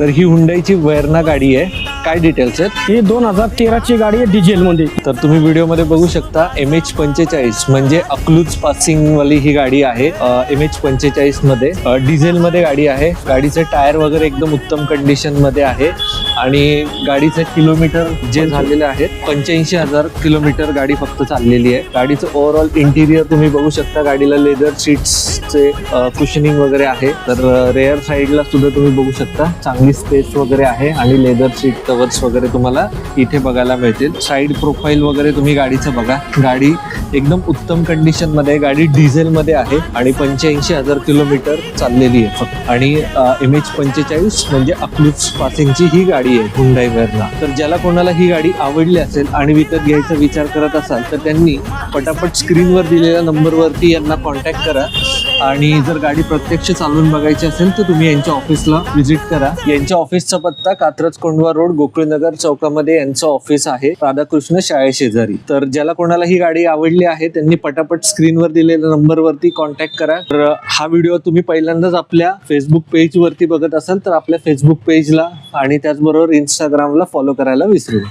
तर ही हुंडाईची वेर्ना गाडी आहे. काय डिटेल्स आहेत? ही 2013 ची गाडी आहे डिझेल मध्ये. तर तुम्ही व्हिडिओमध्ये बघू शकता MH45 म्हणजे अकलूज पासिंग वाली ही गाडी आहे. MH45 मध्ये डिझेल मध्ये गाडी आहे. गाडीचे टायर वगैरे एकदम उत्तम कंडिशन मध्ये आहे आणि गाडीचे किलोमीटर जे झालेले आहेत 85,000 किलोमीटर गाडी फक्त चाललेली आहे. गाडीचं ओव्हरऑल इंटिरियर तुम्ही बघू शकता. गाडीला लेदर सीट्सचे कुशनिंग वगैरे आहे. तर रेअर साईडला सुद्धा तुम्ही बघू शकता चांगली स्पेस वगैरे आहे आणि लेदर सीट कव्हर्स वगैरे तुम्हाला इथे बघायला मिळतील. साईड प्रोफाईल वगैरे तुम्ही गाडीचं बघा. गाडी एकदम उत्तम कंडिशन मध्ये. गाडी डिझेल मध्ये आहे आणि 85,000 किलोमीटर चाललेली आहे फक्त. आणि MH45 म्हणजे अकलूज पासिंगची ही गाडी आहे हुंडाई वेर्ना. तर ज्याला कोणाला ही गाडी आवडली असेल आणि विकत घ्यायचा विचार करत असाल तर त्यांनी पटापट स्क्रीनवर दिलेल्या नंबरवरती यांना कॉन्टॅक्ट करा. आणि जर गाडी प्रत्यक्ष चालवून बघायची असेल तर तुम्ही यांच्या ऑफिसला व्हिजिट करा. यांच्या ऑफिसचा पत्ता कात्रज कोंढवा रोड गोकुळनगर चौकामध्ये यांचं ऑफिस आहे, राधाकृष्ण शाळेशेजारी. तर ज्याला कोणाला ही गाडी आवडली आहे त्यांनी पटापट स्क्रीनवर दिलेल्या नंबरवरती कॉन्टॅक्ट करा. तर हा व्हिडिओ तुम्ही पहिल्यांदाच आपल्या फेसबुक पेजवरती बघत असाल तर आपल्या फेसबुक पेजला आणि त्याचबरोबर इंस्टाग्रामला फॉलो करायला विसरू नका.